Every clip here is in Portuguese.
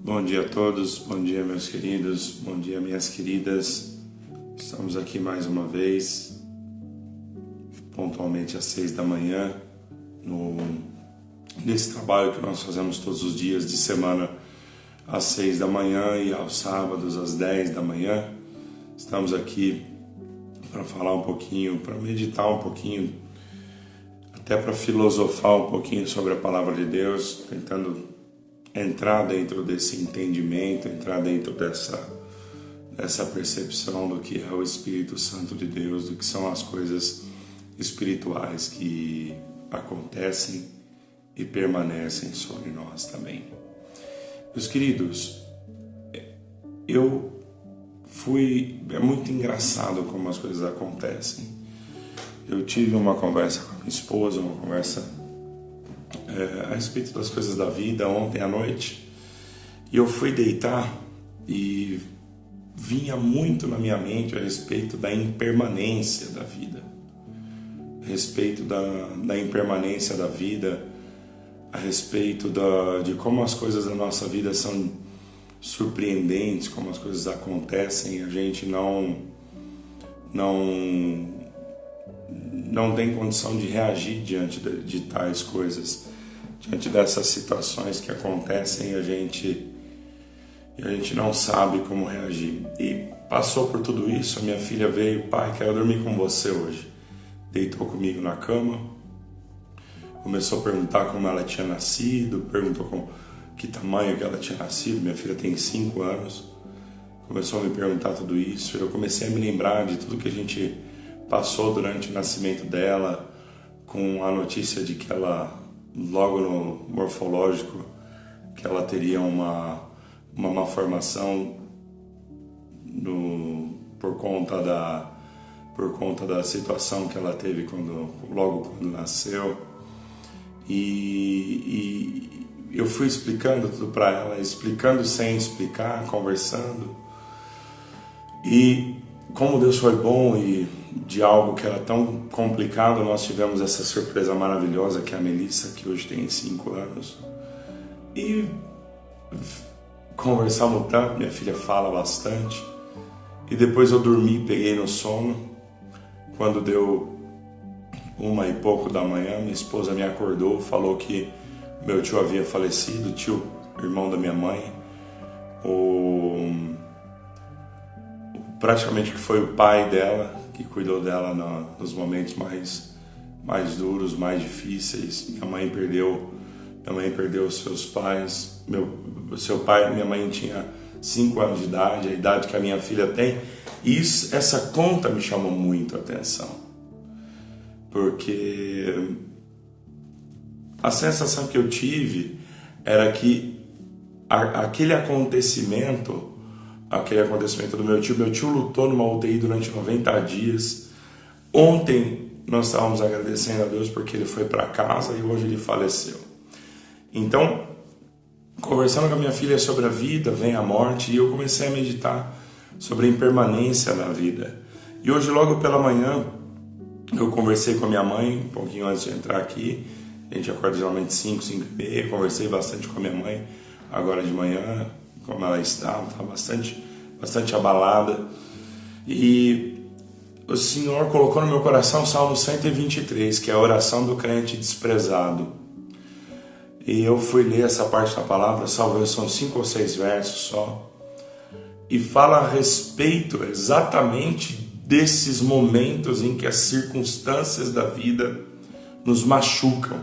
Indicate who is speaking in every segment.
Speaker 1: Bom dia a todos, bom dia meus queridos, bom dia minhas queridas. Estamos aqui mais uma vez, pontualmente às 6 da manhã, nesse trabalho que nós fazemos todos os dias de semana, às 6 da manhã e aos sábados às 10 da manhã. Estamos aqui para falar um pouquinho, para meditar um pouquinho, até para filosofar um pouquinho sobre a palavra de Deus, tentando entrar dentro desse entendimento, entrar dentro dessa percepção do que é o Espírito Santo de Deus, do que são as coisas espirituais que acontecem e permanecem sobre nós também. Meus queridos, é muito engraçado como as coisas acontecem. Eu tive uma conversa com a minha esposa, uma conversa a respeito das coisas da vida ontem à noite, e eu fui deitar e vinha muito na minha mente a respeito da impermanência da vida, a respeito da impermanência da vida, a respeito de como as coisas da nossa vida são surpreendentes, como as coisas acontecem e a gente não tem condição de reagir diante de tais coisas, diante dessas situações que acontecem e a gente não sabe como reagir. E passou por tudo isso, a minha filha veio: pai, quero dormir com você hoje. Deitou comigo na cama, começou a perguntar como ela tinha nascido, perguntou com que tamanho que ela tinha nascido. Minha filha tem 5 anos, começou a me perguntar tudo isso. Eu comecei a me lembrar de tudo que a gente passou durante o nascimento dela, com a notícia de que ela, logo no morfológico, que ela teria uma malformação por conta da situação que ela teve logo quando nasceu. E eu fui explicando tudo para ela, explicando sem explicar, conversando. E como Deus foi bom, e de algo que era tão complicado, nós tivemos essa surpresa maravilhosa, que é a Melissa, que hoje tem 5 anos. E conversamos tanto, minha filha fala bastante. E depois eu dormi, peguei no sono. Quando deu 1 e pouco da manhã, minha esposa me acordou, falou que meu tio havia falecido, tio, irmão da minha mãe, praticamente que foi o pai dela, que cuidou dela nos momentos mais duros, mais difíceis. Minha mãe perdeu seus pais. Seu pai, minha mãe tinha 5 anos de idade, a idade que a minha filha tem. E essa conta me chamou muito a atenção, porque a sensação que eu tive era que aquele acontecimento do meu tio lutou numa UTI durante 90 dias. Ontem nós estávamos agradecendo a Deus porque ele foi para casa e hoje ele faleceu. Então, conversando com a minha filha sobre a vida, vem a morte, e eu comecei a meditar sobre a impermanência da vida. E hoje, logo pela manhã, eu conversei com a minha mãe, um pouquinho antes de entrar aqui. A gente acorda geralmente 5 e meia. Conversei bastante com a minha mãe agora de manhã, como ela estava bastante abalada. E o Senhor colocou no meu coração o Salmo 123, que é a oração do crente desprezado. E eu fui ler essa parte da palavra, salvo, são 5 ou 6 versos só, e fala a respeito exatamente desses momentos em que as circunstâncias da vida nos machucam,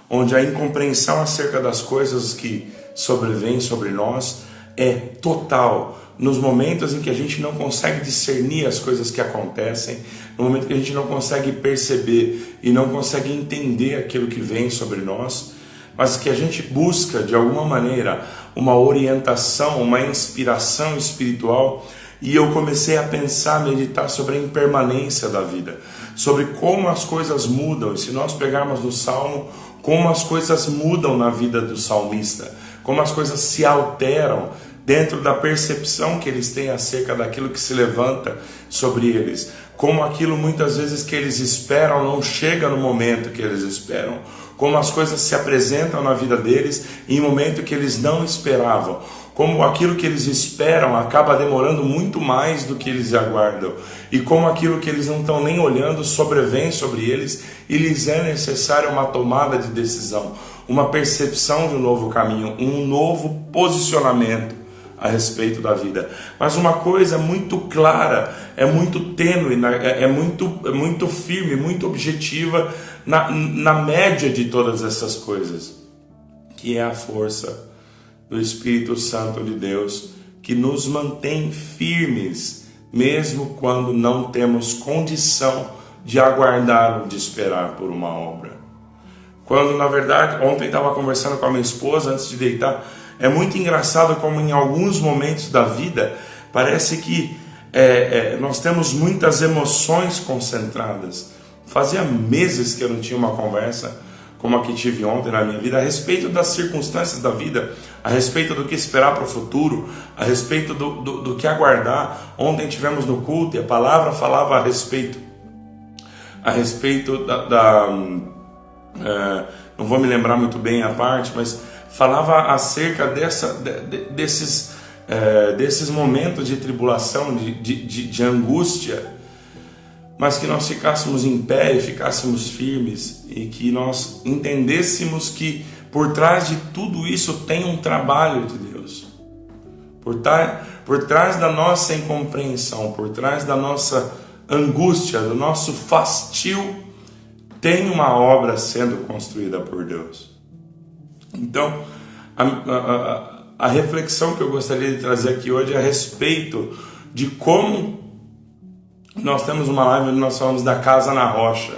Speaker 1: onde a incompreensão acerca das coisas que sobrevêm sobre nós é total, nos momentos em que a gente não consegue discernir as coisas que acontecem, no momento que a gente não consegue perceber e não consegue entender aquilo que vem sobre nós, mas que a gente busca de alguma maneira uma orientação, uma inspiração espiritual. E eu comecei a pensar, meditar sobre a impermanência da vida, sobre como as coisas mudam. E se nós pegarmos no Salmo, como as coisas mudam na vida do salmista, como as coisas se alteram dentro da percepção que eles têm acerca daquilo que se levanta sobre eles, como aquilo muitas vezes que eles esperam não chega no momento que eles esperam, como as coisas se apresentam na vida deles em momento que eles não esperavam, como aquilo que eles esperam acaba demorando muito mais do que eles aguardam, e como aquilo que eles não estão nem olhando sobrevém sobre eles e lhes é necessária uma tomada de decisão, uma percepção de um novo caminho, um novo posicionamento a respeito da vida. Mas uma coisa muito clara, é muito tênue, é muito firme, muito objetiva na média de todas essas coisas, que é a força do Espírito Santo de Deus, que nos mantém firmes, mesmo quando não temos condição de aguardar ou de esperar por uma obra. Quando, na verdade, ontem estava conversando com a minha esposa antes de deitar, é muito engraçado como em alguns momentos da vida parece que nós temos muitas emoções concentradas. Fazia meses que eu não tinha uma conversa como a que tive ontem na minha vida, a respeito das circunstâncias da vida, a respeito do que esperar para o futuro, a respeito do que aguardar. Ontem tivemos no culto e a palavra falava a respeito não vou me lembrar muito bem a parte, mas falava acerca desses momentos de tribulação, de angústia, mas que nós ficássemos em pé e ficássemos firmes, e que nós entendêssemos que por trás de tudo isso tem um trabalho de Deus. Por trás da nossa incompreensão, por trás da nossa angústia, do nosso fastio, tem uma obra sendo construída por Deus. Então, a reflexão que eu gostaria de trazer aqui hoje é a respeito de como nós temos uma live onde nós falamos da casa na rocha,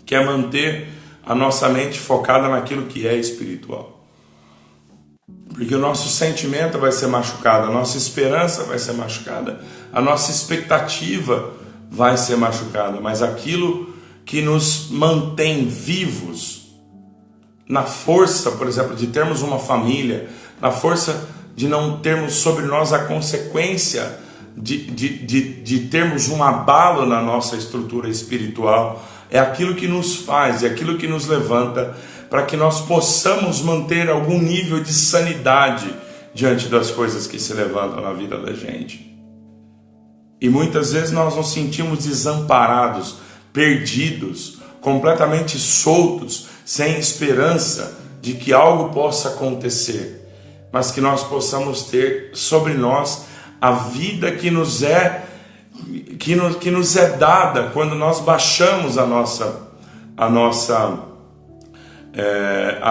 Speaker 1: que é manter a nossa mente focada naquilo que é espiritual. Porque o nosso sentimento vai ser machucado, a nossa esperança vai ser machucada, a nossa expectativa vai ser machucada, mas aquilo que nos mantém vivos, na força, por exemplo, de termos uma família, na força de não termos sobre nós a consequência de termos um abalo na nossa estrutura espiritual, é aquilo que nos faz, é aquilo que nos levanta para que nós possamos manter algum nível de sanidade diante das coisas que se levantam na vida da gente. E muitas vezes nós nos sentimos desamparados, perdidos, completamente soltos, sem esperança de que algo possa acontecer, mas que nós possamos ter sobre nós a vida que nos é dada quando nós baixamos a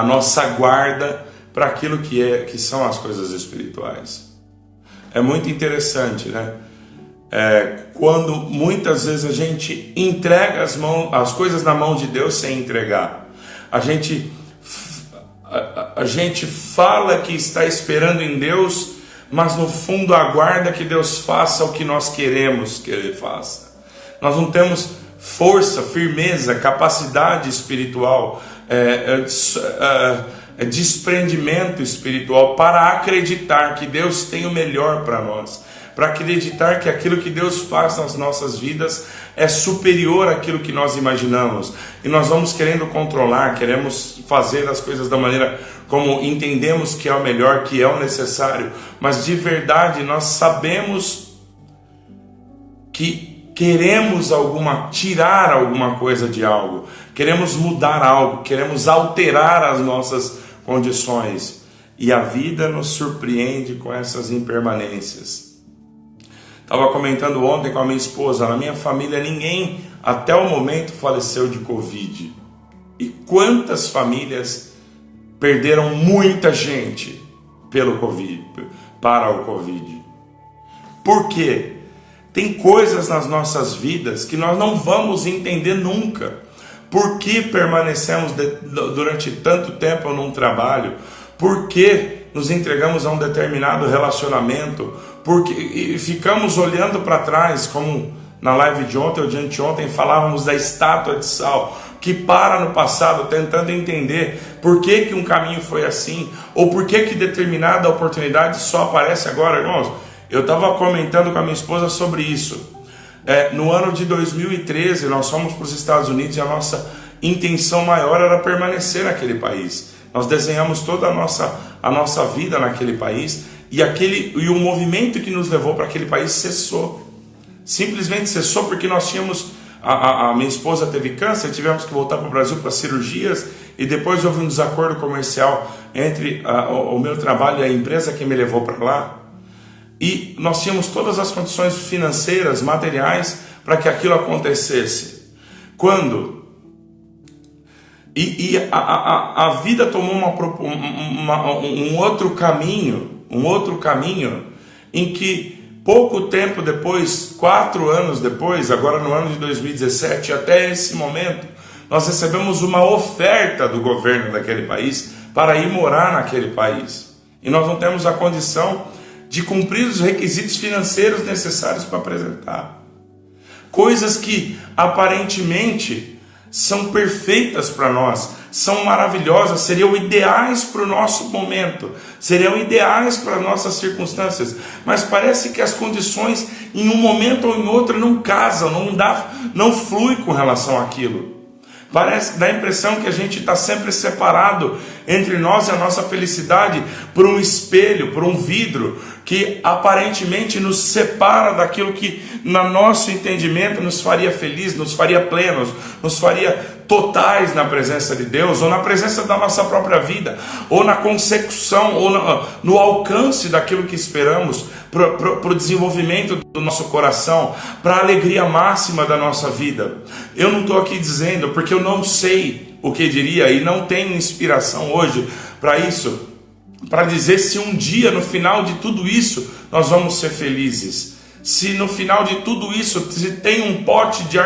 Speaker 1: nossa guarda para aquilo que são as coisas espirituais. É muito interessante, né? Quando muitas vezes a gente entrega as coisas na mão de Deus sem entregar. A gente fala que está esperando em Deus, mas no fundo aguarda que Deus faça o que nós queremos que Ele faça. Nós não temos força, firmeza, capacidade espiritual, desprendimento espiritual para acreditar que Deus tem o melhor para nós, para acreditar que aquilo que Deus faz nas nossas vidas é superior àquilo que nós imaginamos, e nós vamos querendo controlar, queremos fazer as coisas da maneira como entendemos que é o melhor, que é o necessário, mas de verdade nós sabemos que queremos tirar alguma coisa de algo, queremos mudar algo, queremos alterar as nossas condições, e a vida nos surpreende com essas impermanências. Estava comentando ontem com a minha esposa, na minha família ninguém até o momento faleceu de Covid. E quantas famílias perderam muita gente para o Covid? Por quê? Tem coisas nas nossas vidas que nós não vamos entender nunca. Por que permanecemos durante tanto tempo num trabalho? Por que nos entregamos a um determinado relacionamento? E ficamos olhando para trás, como na live de ontem ou de anteontem falávamos da estátua de sal, que para no passado tentando entender por que um caminho foi assim, ou por que determinada oportunidade só aparece agora. Irmãos, eu estava comentando com a minha esposa sobre isso. No ano de 2013 nós fomos para os Estados Unidos, e a nossa intenção maior era permanecer naquele país. Nós desenhamos toda a nossa vida naquele país, e o movimento que nos levou para aquele país cessou. Simplesmente cessou porque nós tínhamos... A minha esposa teve câncer, tivemos que voltar para o Brasil para cirurgias, e depois houve um desacordo comercial entre o meu trabalho e a empresa que me levou para lá. E nós tínhamos todas as condições financeiras, materiais, para que aquilo acontecesse. Quando? A vida tomou um outro caminho, em que pouco tempo depois, 4 anos depois, agora no ano de 2017, até esse momento, nós recebemos uma oferta do governo daquele país para ir morar naquele país. E nós não temos a condição de cumprir os requisitos financeiros necessários para apresentar. Coisas que aparentemente são perfeitas para nós, são maravilhosas, seriam ideais para o nosso momento, seriam ideais para as nossas circunstâncias, mas parece que as condições em um momento ou em outro não casam, não flui com relação àquilo. Dá a impressão que a gente está sempre separado entre nós e a nossa felicidade por um espelho, por um vidro, que aparentemente nos separa daquilo que, no nosso entendimento, nos faria feliz, nos faria plenos, nos faria totais na presença de Deus, ou na presença da nossa própria vida, ou na consecução, ou no alcance daquilo que esperamos, para o desenvolvimento do nosso coração, para a alegria máxima da nossa vida. Eu não estou aqui dizendo, porque eu não sei o que diria, e não tenho inspiração hoje para isso, para dizer se um dia, no final de tudo isso, nós vamos ser felizes. Se no final de tudo isso, se tem um pote de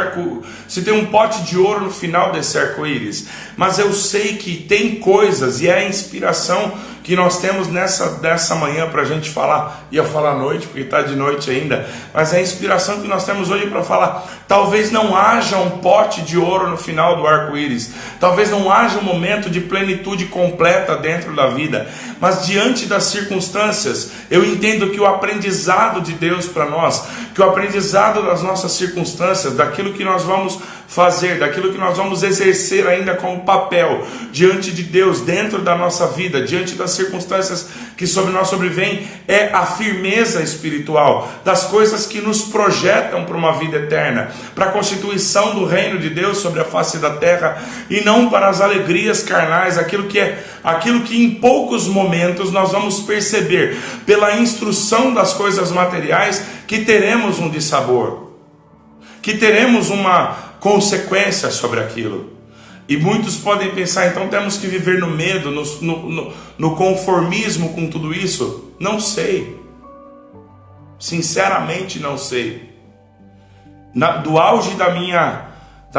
Speaker 1: ouro no final desse arco-íris. Mas eu sei que tem coisas, e é a inspiração que nós temos nessa manhã para a gente falar. Ia falar à noite, porque está de noite ainda, mas é a inspiração que nós temos hoje para falar. Talvez não haja um pote de ouro no final do arco-íris, talvez não haja um momento de plenitude completa dentro da vida, mas diante das circunstâncias, eu entendo que o aprendizado de Deus para nós, que o aprendizado das nossas circunstâncias, daquilo que nós vamos fazer, daquilo que nós vamos exercer ainda como papel diante de Deus, dentro da nossa vida, diante das circunstâncias que sobre nós sobrevêm, é a firmeza espiritual das coisas que nos projetam para uma vida eterna, para a constituição do reino de Deus sobre a face da terra, e não para as alegrias carnais, aquilo que em poucos momentos nós vamos perceber pela instrução das coisas materiais, que teremos um dissabor, que teremos uma consequência sobre aquilo. E muitos podem pensar, então temos que viver no medo, no conformismo com tudo isso? Não sei. Sinceramente não sei. Do auge da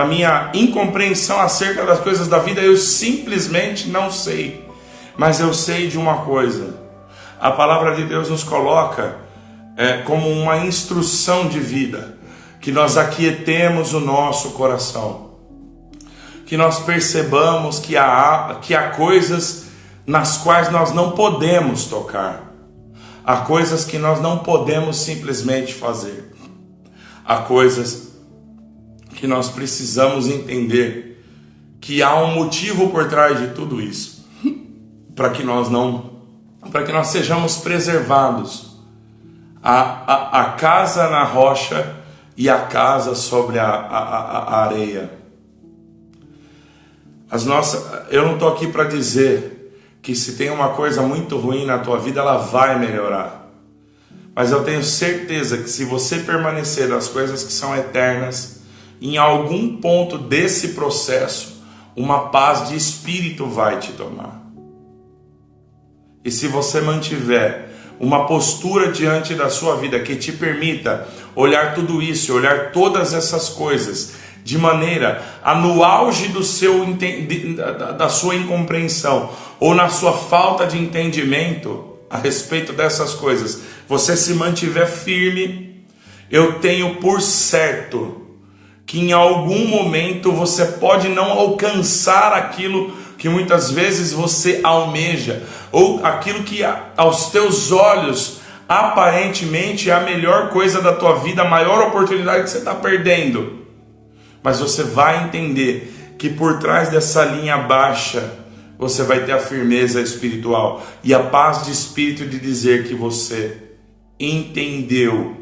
Speaker 1: minha incompreensão acerca das coisas da vida, eu simplesmente não sei. Mas eu sei de uma coisa: a palavra de Deus nos coloca como uma instrução de vida, que nós aquietemos o nosso coração, que nós percebamos que há coisas nas quais nós não podemos tocar, há coisas que nós não podemos simplesmente fazer, há coisas que nós precisamos entender que há um motivo por trás de tudo isso, para que nós sejamos preservados. A casa na rocha e a casa sobre a areia. Eu não estou aqui para dizer que se tem uma coisa muito ruim na tua vida, ela vai melhorar. Mas eu tenho certeza que se você permanecer nas coisas que são eternas, em algum ponto desse processo, uma paz de espírito vai te tomar. E se você mantiver uma postura diante da sua vida que te permita olhar tudo isso, olhar todas essas coisas de maneira a, no auge da sua incompreensão ou na sua falta de entendimento a respeito dessas coisas, você se mantiver firme, eu tenho por certo que em algum momento você pode não alcançar aquilo que muitas vezes você almeja, ou aquilo que aos teus olhos aparentemente é a melhor coisa da tua vida, a maior oportunidade que você está perdendo. Mas você vai entender que por trás dessa linha baixa você vai ter a firmeza espiritual e a paz de espírito de dizer que você entendeu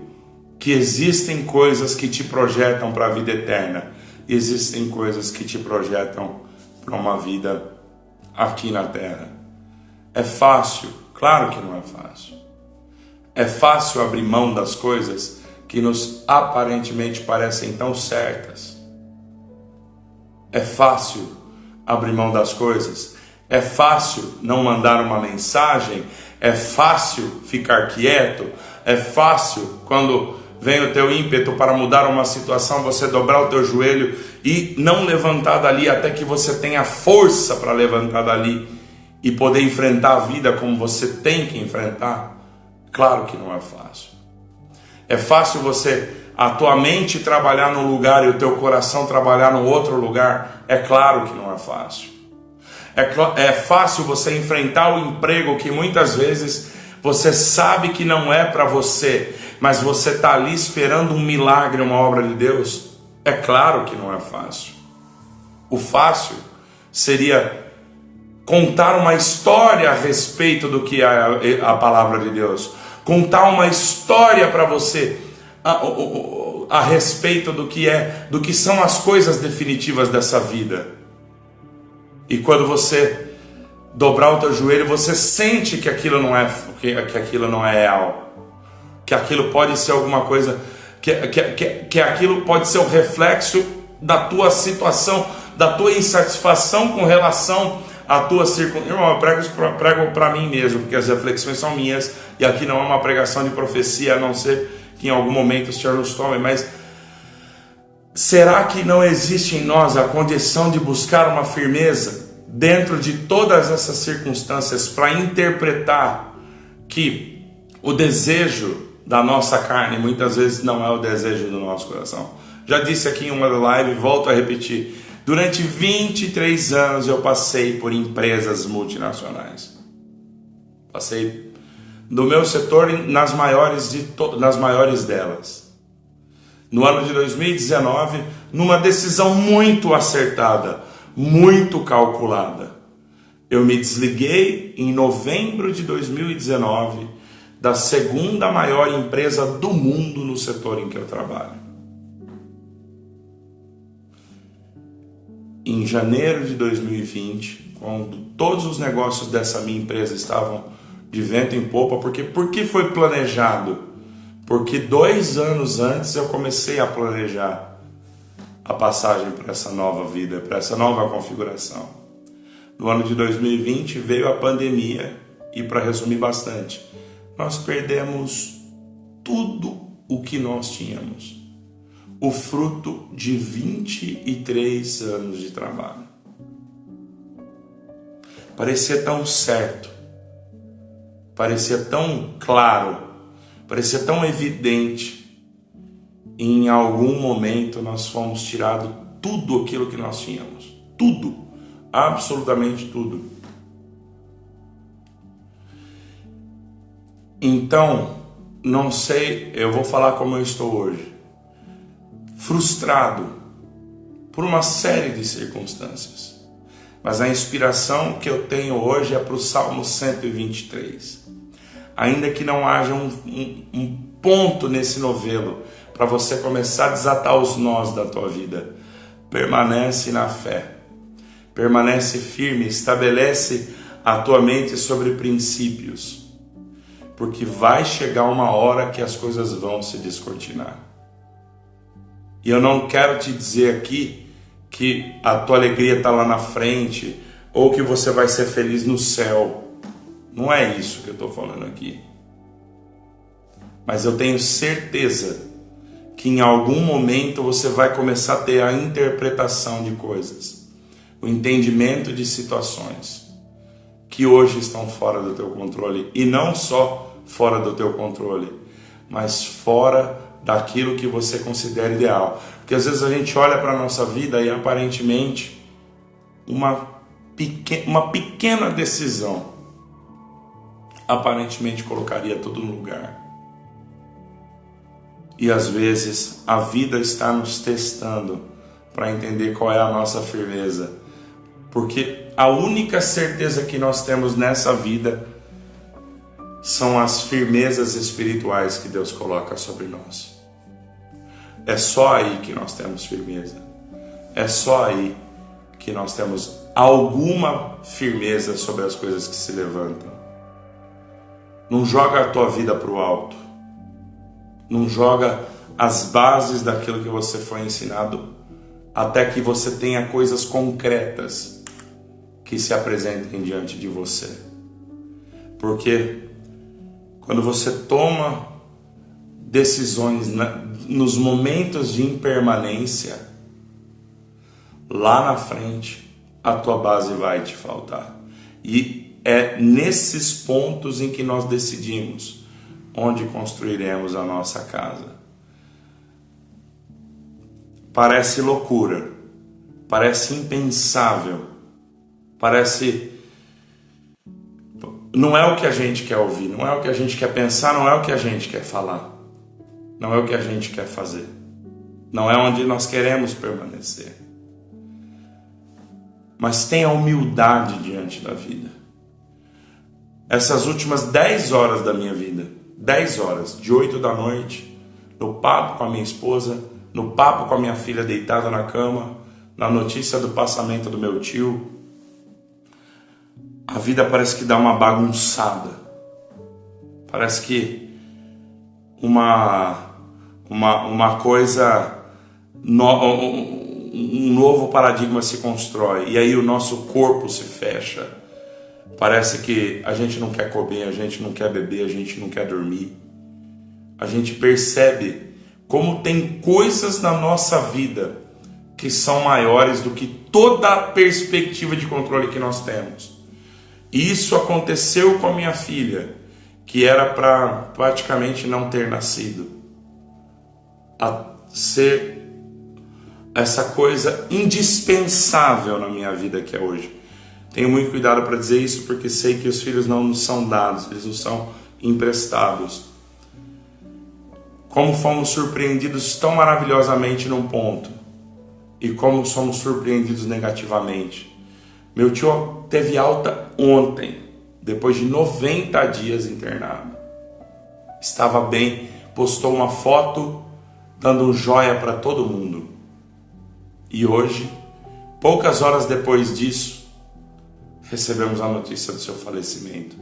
Speaker 1: que existem coisas que te projetam para a vida eterna, existem coisas que te projetam para uma vida aqui na terra. É fácil? Claro que não é fácil. É fácil abrir mão das coisas que nos aparentemente parecem tão certas. É fácil abrir mão das coisas. É fácil não mandar uma mensagem. É fácil ficar quieto. É fácil quando vem o teu ímpeto para mudar uma situação, você dobrar o teu joelho e não levantar dali até que você tenha força para levantar dali e poder enfrentar a vida como você tem que enfrentar. Claro que não é fácil. É fácil a tua mente trabalhar num lugar e o teu coração trabalhar no outro lugar? É claro que não é fácil. É fácil você enfrentar o emprego que muitas vezes você sabe que não é para você, mas você está ali esperando um milagre, uma obra de Deus? É claro que não é fácil. O fácil seria contar uma história a respeito do que é a palavra de Deus. Contar uma história para você a respeito do que são as coisas definitivas dessa vida. E quando você dobrar o teu joelho, você sente que aquilo não é real, que aquilo pode ser alguma coisa, que aquilo pode ser o reflexo da tua situação, da tua insatisfação com relação à tua circunstância. Irmão, eu prego para mim mesmo, porque as reflexões são minhas, e aqui não é uma pregação de profecia, a não ser que em algum momento o Senhor nos tome, mas será que não existe em nós a condição de buscar uma firmeza dentro de todas essas circunstâncias para interpretar que o desejo da nossa carne muitas vezes não é o desejo do nosso coração? Já disse aqui em uma live, volto a repetir, durante 23 anos eu passei por empresas multinacionais. Passei do meu setor nas maiores delas. No ano de 2019, numa decisão muito acertada, muito calculada, eu me desliguei em novembro de 2019 da segunda maior empresa do mundo no setor em que eu trabalho. Em janeiro de 2020, quando todos os negócios dessa minha empresa estavam de vento em popa, por que foi planejado? Porque 2 anos antes eu comecei a planejar a passagem para essa nova vida, para essa nova configuração. No ano de 2020 veio a pandemia e, para resumir bastante, nós perdemos tudo o que nós tínhamos. O fruto de 23 anos de trabalho. Parecia tão certo, parecia tão claro, parecia tão evidente. E em algum momento nós fomos tirados tudo aquilo que nós tínhamos. Tudo, absolutamente tudo. Então, não sei, eu vou falar como eu estou hoje. Frustrado por uma série de circunstâncias. Mas a inspiração que eu tenho hoje é para o Salmo 123. Ainda que não haja um ponto nesse novelo para você começar a desatar os nós da tua vida, permanece na fé, permanece firme, estabelece a tua mente sobre princípios, porque vai chegar uma hora que as coisas vão se descortinar. E eu não quero te dizer aqui que a tua alegria está lá na frente, ou que você vai ser feliz no céu. Não é isso que eu estou falando aqui. Mas eu tenho certeza que em algum momento você vai começar a ter a interpretação de coisas, o entendimento de situações que hoje estão fora do teu controle, e não só fora do teu controle, mas fora daquilo que você considera ideal. Porque às vezes a gente olha para a nossa vida e aparentemente uma pequena decisão aparentemente colocaria tudo no lugar. E às vezes a vida está nos testando para entender qual é a nossa firmeza. Porque a única certeza que nós temos nessa vida são as firmezas espirituais que Deus coloca sobre nós. É só aí que nós temos firmeza. É só aí que nós temos alguma firmeza sobre as coisas que se levantam. Não joga a tua vida para o alto. Não joga as bases daquilo que você foi ensinado até que você tenha coisas concretas que se apresentem diante de você. Porque quando você toma decisões nos momentos de impermanência, lá na frente a tua base vai te faltar. E é nesses pontos em que nós decidimos onde construiremos a nossa casa. Parece loucura, parece impensável, parece... Não é o que a gente quer ouvir, não é o que a gente quer pensar, não é o que a gente quer falar, não é o que a gente quer fazer, não é onde nós queremos permanecer. Mas tenha humildade diante da vida. Essas últimas 10 horas da minha vida, 10 horas, de 8 da noite, no papo com a minha esposa, no papo com a minha filha deitada na cama, na notícia do passamento do meu tio, a vida parece que dá uma bagunçada. Parece que uma coisa, um novo paradigma se constrói. E aí o nosso corpo se fecha. Parece que a gente não quer comer, a gente não quer beber, a gente não quer dormir. A gente percebe como tem coisas na nossa vida que são maiores do que toda a perspectiva de controle que nós temos. E isso aconteceu com a minha filha, que era para praticamente não ter nascido, a ser essa coisa indispensável na minha vida que é hoje. Tenho muito cuidado para dizer isso, porque sei que os filhos não nos são dados, eles nos são emprestados. Como fomos surpreendidos tão maravilhosamente num ponto, e como somos surpreendidos negativamente. Meu tio teve alta ontem, depois de 90 dias internado. Estava bem, postou uma foto dando um joia para todo mundo. E hoje, poucas horas depois disso, recebemos a notícia do seu falecimento.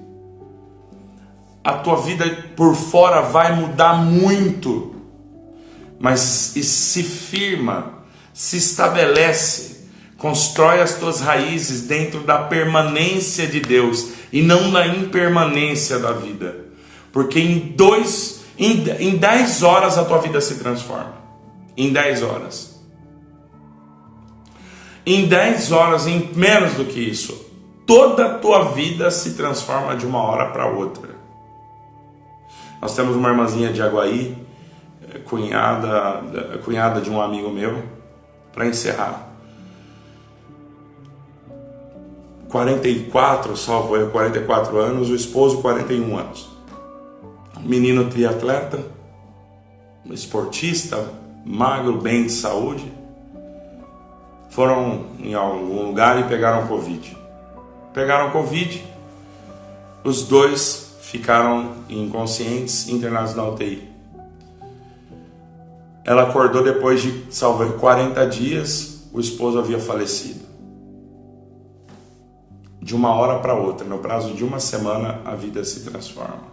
Speaker 1: A tua vida por fora vai mudar muito, mas se firma, se estabelece, constrói as tuas raízes dentro da permanência de Deus e não na impermanência da vida. Porque em 10 horas a tua vida se transforma. Em 10 horas. Em 10 horas, em menos do que isso, toda a tua vida se transforma de uma hora para outra. Nós temos uma irmãzinha de Aguaí, cunhada de um amigo meu, para encerrar. 44, salvo eu, 44 anos, o esposo 41 anos. Menino triatleta, esportista, magro, bem de saúde. Foram em algum lugar e pegaram Covid. Os dois ficaram inconscientes, internados na UTI. Ela acordou depois de, salvo 40 dias, o esposo havia falecido. De uma hora para outra, no prazo de uma semana, a vida se transforma.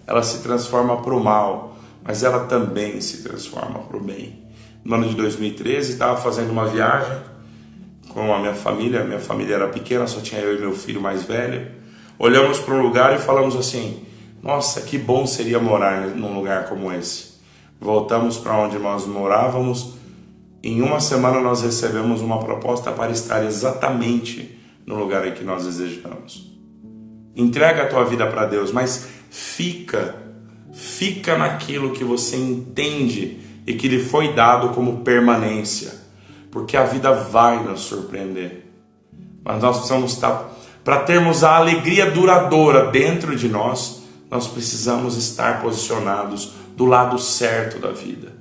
Speaker 1: Ela se transforma para o mal, mas ela também se transforma para o bem. No ano de 2013, estava fazendo uma viagem com a minha família era pequena, só tinha eu e meu filho mais velho. Olhamos para um lugar e falamos assim: nossa, que bom seria morar num lugar como esse. Voltamos para onde nós morávamos. Em uma semana nós recebemos uma proposta para estar exatamente no lugar em que nós desejamos. Entrega a tua vida para Deus, mas fica naquilo que você entende e que lhe foi dado como permanência, porque a vida vai nos surpreender. Mas nós precisamos estar, para termos a alegria duradoura dentro de nós, nós precisamos estar posicionados do lado certo da vida.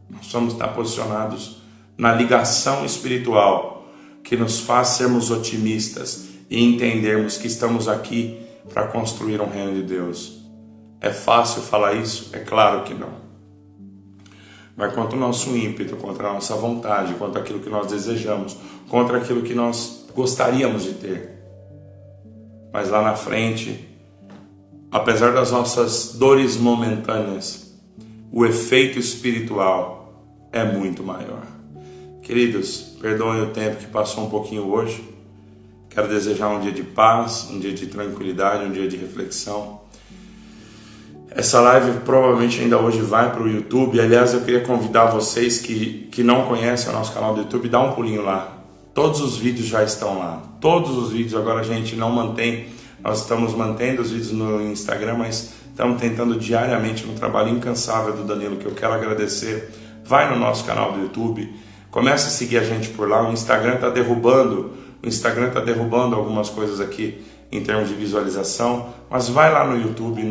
Speaker 1: Nós precisamos estar posicionados na ligação espiritual que nos faz sermos otimistas e entendermos que estamos aqui para construir um reino de Deus. É fácil falar isso? É claro que não. Mas contra o nosso ímpeto, contra a nossa vontade, contra aquilo que nós desejamos, contra aquilo que nós gostaríamos de ter. Mas lá na frente, apesar das nossas dores momentâneas, o efeito espiritual é muito maior. Queridos, perdoem o tempo que passou um pouquinho hoje. Quero desejar um dia de paz, um dia de tranquilidade, um dia de reflexão. Essa live provavelmente ainda hoje vai para o YouTube. Aliás, eu queria convidar vocês que não conhecem o nosso canal do YouTube, dá um pulinho lá. Todos os vídeos já estão lá. Todos os vídeos, agora a gente não mantém, nós estamos mantendo os vídeos no Instagram, mas estamos tentando diariamente no trabalho incansável do Danilo, que eu quero agradecer. Vai no nosso canal do YouTube, comece a seguir a gente por lá. O Instagram está derrubando algumas coisas aqui em termos de visualização, mas vai lá no YouTube,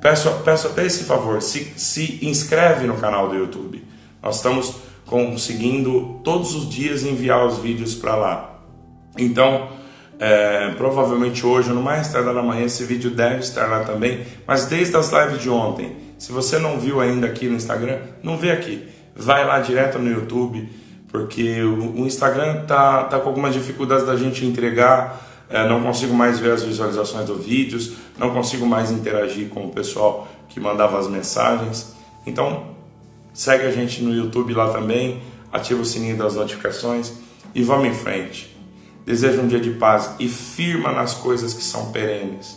Speaker 1: peço até esse favor, se inscreve no canal do YouTube. Nós estamos conseguindo todos os dias enviar os vídeos para lá. Então, provavelmente hoje, no mais tardar da manhã, esse vídeo deve estar lá também. Mas desde as lives de ontem, se você não viu ainda aqui no Instagram, não vê aqui. Vai lá direto no YouTube, porque o Instagram tá com algumas dificuldades da gente entregar. Não consigo mais ver as visualizações dos vídeos, não consigo mais interagir com o pessoal que mandava as mensagens. Então, segue a gente no YouTube lá também, ativa o sininho das notificações e vamos em frente. Desejo um dia de paz e firma nas coisas que são perenes.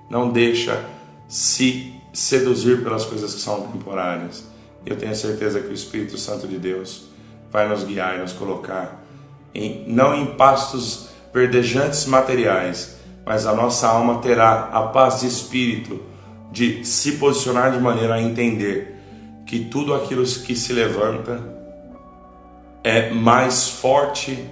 Speaker 1: Não deixa se seduzir pelas coisas que são temporárias. Eu tenho certeza que o Espírito Santo de Deus vai nos guiar e nos colocar não em pastos verdejantes materiais, mas a nossa alma terá a paz de espírito de se posicionar de maneira a entender que tudo aquilo que se levanta é mais forte,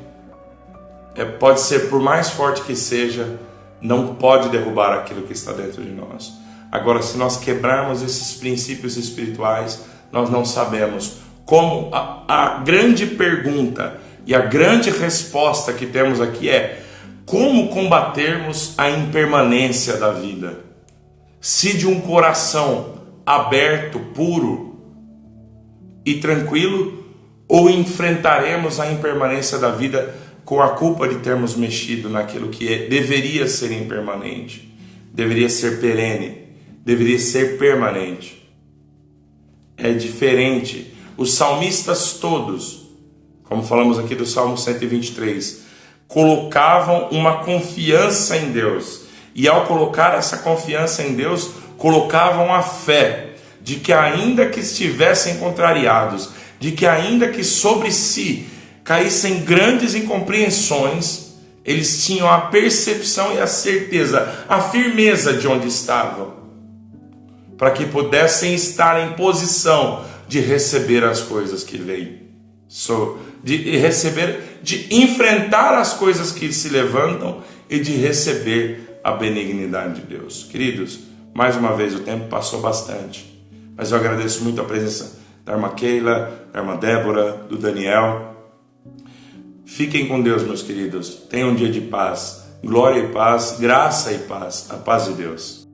Speaker 1: pode ser, por mais forte que seja, não pode derrubar aquilo que está dentro de nós. Agora, se nós quebrarmos esses princípios espirituais, nós não sabemos como. A grande pergunta e a grande resposta que temos aqui é: como combatermos a impermanência da vida? Se de um coração aberto, puro e tranquilo, ou enfrentaremos a impermanência da vida com a culpa de termos mexido naquilo que deveria ser impermanente, deveria ser perene, deveria ser permanente? É diferente. Os salmistas todos, como falamos aqui do Salmo 123, colocavam uma confiança em Deus. E ao colocar essa confiança em Deus, colocavam a fé de que ainda que estivessem contrariados, de que ainda que sobre si caíssem grandes incompreensões, eles tinham a percepção e a certeza, a firmeza de onde estavam, para que pudessem estar em posição de receber as coisas que vêm, de enfrentar as coisas que se levantam e de receber a benignidade de Deus. Queridos, mais uma vez o tempo passou bastante, mas eu agradeço muito a presença da irmã Keila, da irmã Débora, do Daniel. Fiquem com Deus, meus queridos. Tenham um dia de paz, glória e paz, graça e paz, a paz de Deus.